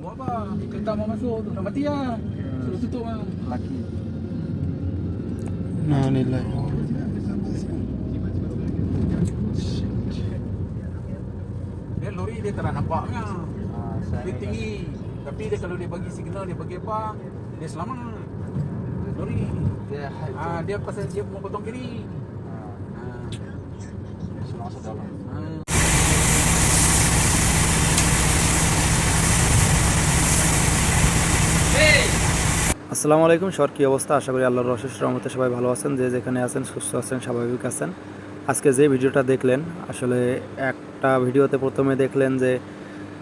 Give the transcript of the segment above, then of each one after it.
Buat apa? Kereta mau masuk tu. Dah mati lah. Suruh tutup lah. Laki. Nah nilai. Dia lori dia tak nak nampaknya. Saya Dia tinggi. Tapi dia kalau dia bagi signal, dia bagi apa, dia selamat. Lori. dia Dia pasal dia mau potong kiri. sudah masuk dalam. আসসালামু আলাইকুম, সর কী অবস্থা? আশা করি আল্লাহর অশেষ রহমতে সবাই ভালো আছেন, যে যেখানে আছেন সুস্থ আছেন, স্বাভাবিক আছেন। আজকে যে ভিডিওটা দেখলেন, আসলে একটা ভিডিওতে প্রথমে দেখলেন যে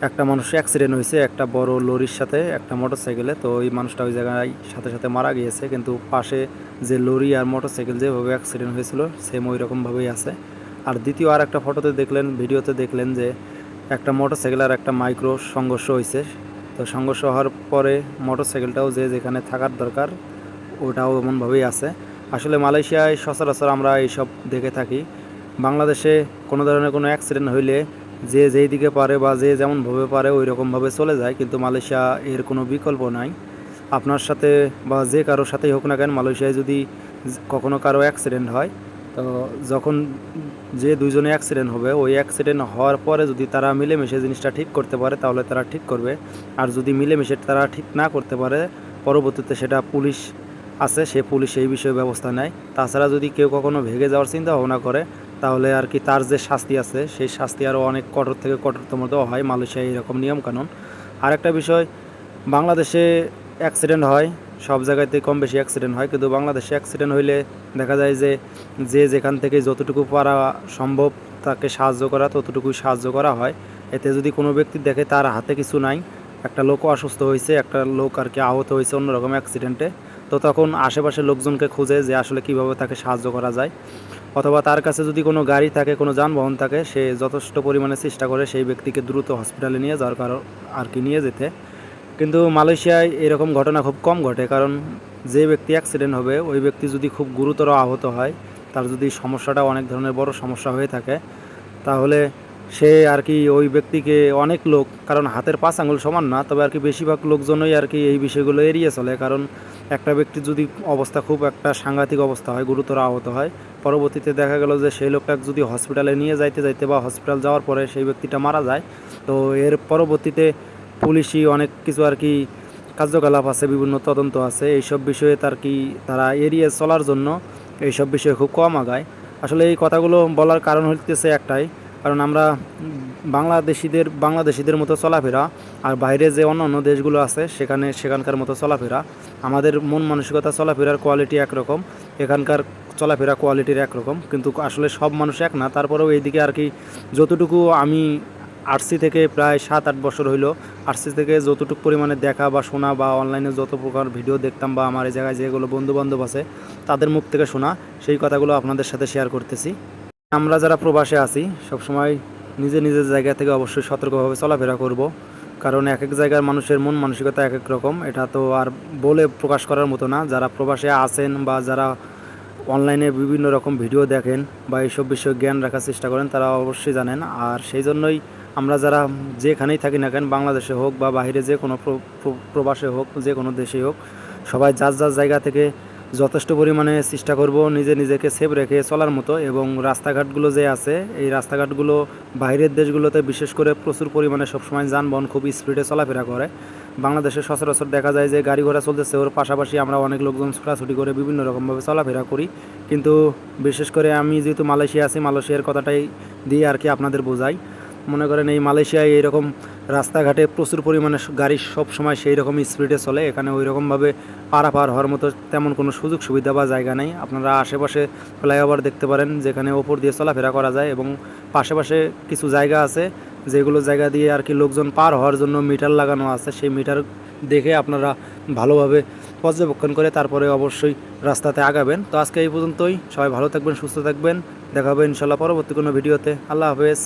একটা মানুষের অ্যাক্সিডেন্ট হয়েছে একটা বড় লরির সাথে একটা মোটরসাইকেলে। তো ওই মানুষটা ওই জায়গায় সাথে সাথে মারা গিয়েছে, কিন্তু পাশে যে লরি আর মোটরসাইকেল যেভাবে অ্যাক্সিডেন্ট হয়েছিল সেম ওই রকমভাবেই আছে। আর দ্বিতীয় আর একটা ফটোতে দেখলেন, ভিডিওতে দেখলেন যে একটা মোটরসাইকেল আর একটা মাইক্রো সংঘর্ষ হয়েছে। তো সংঘর্ষ হওয়ার পরে মোটরসাইকেলটাও যে যেখানে থাকার দরকার ওটাও এমনভাবেই আছে। আসলে মালয়েশিয়ায় সচরাচর আমরা এইসব দেখে থাকি। বাংলাদেশে কোনো ধরনের কোনো অ্যাক্সিডেন্ট হইলে যে যেই দিকে পারে বা যে যেমনভাবে পারে ওই রকমভাবে চলে যায়, কিন্তু মালয়েশিয়া এর কোনো বিকল্প নাই। আপনার সাথে বা যে কারোর সাথেই হোক না কেন, মালয়েশিয়ায় যদি কখনো কারো অ্যাক্সিডেন্ট হয়, তো যখন যে দুইজনে অ্যাক্সিডেন্ট হবে, ওই অ্যাক্সিডেন্ট হওয়ার পরে যদি তারা মিলেমিশে জিনিসটা ঠিক করতে পারে তাহলে তারা ঠিক করবে। আর যদি মিলেমিশে তারা ঠিক না করতে পারে, পরবর্তীতে সেটা পুলিশ আছে, সে পুলিশ এই বিষয়ে ব্যবস্থা নেয়। তাছাড়া যদি কেউ কখনো ভেগে যাওয়ার চিন্তা ভাবনা করে, তাহলে আর কি তার যে শাস্তি আছে সেই শাস্তি আরও অনেক কঠোর থেকে কঠোরতম দেওয়া হয়। মালয়েশিয়ায় এরকম নিয়মকানুন। আরেকটা বিষয়, বাংলাদেশে অ্যাক্সিডেন্ট হয়, সব জায়গাতে কম বেশি অ্যাক্সিডেন্ট হয়, কিন্তু বাংলাদেশে অ্যাক্সিডেন্ট হইলে দেখা যায় যে যে যেখান থেকে যতটুকু পারা সম্ভব তাকে সাহায্য করা ততটুকুই সাহায্য করা হয়। এতে যদি কোনো ব্যক্তি দেখে তার হাতে কিছু নাই, একটা লোক অসুস্থ হয়েছে, একটা লোক আর কি আহত হয়েছে অন্যরকম অ্যাক্সিডেন্টে, তো তখন আশেপাশের লোকজনকে খুঁজে যে আসলে কীভাবে তাকে সাহায্য করা যায়। অথবা তার কাছে যদি কোনো গাড়ি থাকে, কোনো যানবাহন থাকে, সে যথেষ্ট পরিমাণে চেষ্টা করে সেই ব্যক্তিকে দ্রুত হসপিটালে নিয়ে যাওয়ার কারণ আর কি নিয়ে যেতে। কিন্তু মালয়েশিয়ায় এরকম ঘটনা খুব কম ঘটে, কারণ যে ব্যক্তি অ্যাক্সিডেন্ট হবে ওই ব্যক্তি যদি খুব গুরুতর আহত হয়, তার যদি সমস্যাটা অনেক ধরনের বড় সমস্যা হয়ে থাকে, তাহলে সে আর কি ওই ব্যক্তিকে অনেক লোক, কারণ হাতের 5 আঙুল সমান না, তবে আর কি বেশিরভাগ লোকজনই আর কি এই বিষয়গুলো এড়িয়ে চলে। কারণ একটা ব্যক্তির যদি অবস্থা খুব একটা সাংঘাতিক অবস্থা হয়, গুরুতর আহত হয়, পরবর্তীতে দেখা গেল যে সেই লোকটা যদি হসপিটালে নিয়ে যাইতে যাইতে বা হসপিটাল যাওয়ার পরে সেই ব্যক্তিটা মারা যায়, তো এর পরবর্তীতে পুলিশি অনেক কিছু আর কি কার্যকলাপ আছে, বিভিন্ন তদন্ত আছে, এইসব বিষয়ে তার কি তারা এড়িয়ে চলার জন্য এইসব বিষয়ে খুব কম আগায়। আসলে এই কথাগুলো বলার কারণ হইতেছে একটাই, কারণ আমরা বাংলাদেশিদের মতো চলাফেরা আর বাইরে যে অন্যান্য দেশগুলো আছে সেখানকার মতো চলাফেরা, আমাদের মন মানসিকতা চলাফেরার কোয়ালিটি একরকম, এখানকার চলাফেরা কোয়ালিটির একরকম, কিন্তু আসলে সব মানুষ এক না। তারপরেও এইদিকে আর কি যতটুকু আমি আরসি থেকে প্রায় 7-8 বছর হইলো, আরসি থেকে যতটুকু পরিমাণে দেখা বা শোনা বা অনলাইনে যত প্রকার ভিডিও দেখতাম বা আমার এই জায়গায় যেগুলো বন্ধুবান্ধব আছে তাদের মুখ থেকে শোনা সেই কথাগুলো আপনাদের সাথে শেয়ার করতেছি। আমরা যারা প্রবাসে আছি সবসময় নিজের জায়গা থেকে অবশ্যই সতর্কভাবে চলাফেরা করব, কারণ এক এক জায়গার মানুষের মন মানসিকতা এক এক রকম, এটা তো আর বলে প্রকাশ করার মতো না। যারা প্রবাসে আছেন বা যারা অনলাইনে বিভিন্ন রকম ভিডিও দেখেন বা এইসব বিষয়ে জ্ঞান রাখার চেষ্টা করেন, তারা অবশ্যই জানেন। আর সেই জন্যই আমরা যারা যেখানেই থাকি না কেন, বাংলাদেশে হোক বা বাইরে যে কোনো প্রবাসে হোক, যে কোনো দেশেই হোক, সবাই যার জায়গা থেকে যথেষ্ট পরিমাণে চেষ্টা করব নিজেকে সেফ রেখে চলার মতো। এবং রাস্তাঘাটগুলো যে আছে, এই রাস্তাঘাটগুলো বাইরের দেশগুলোতে বিশেষ করে প্রচুর পরিমাণে সবসময় যানবাহন খুব স্পিডে চলাফেরা করে। বাংলাদেশে সচরাচর দেখা যায় যে গাড়ি ঘোড়া চলতেছে, ওর পাশাপাশি আমরা অনেক লোকজন ছোটাছুটি করে বিভিন্ন রকমভাবে চলাফেরা করি। কিন্তু বিশেষ করে আমি যেহেতু মালয়েশিয়া আছি, মালয়েশিয়ার কথাটাই দিয়ে আর কি আপনাদের বোঝাই। মনে করেন এই মালয়েশিয়ায় এইরকম রাস্তাঘাটে প্রচুর পরিমাণে গাড়ি সব সময় সেই রকম স্পিডে চলে, এখানে ওই রকমভাবে পারাপার হওয়ার মতো তেমন কোনো সুযোগ সুবিধা বা জায়গা নেই। আপনারা আশেপাশে ফ্লাইওভার দেখতে পারেন যেখানে ওপর দিয়ে চলাফেরা করা যায়, এবং পাশে কিছু জায়গা আছে যেগুলো জায়গা দিয়ে আর কি লোকজন পার হওয়ার জন্য মিটার লাগানো আছে। সেই মিটার দেখে আপনারা ভালোভাবে পর্যবেক্ষণ করে তারপরে অবশ্যই রাস্তাতে আগাবেন। তো আজকে এই পর্যন্তই, সবাই ভালো থাকবেন, সুস্থ থাকবেন, দেখা হবে ইনশাল্লাহ পরবর্তী কোনো ভিডিওতে। আল্লাহ হাফেজ।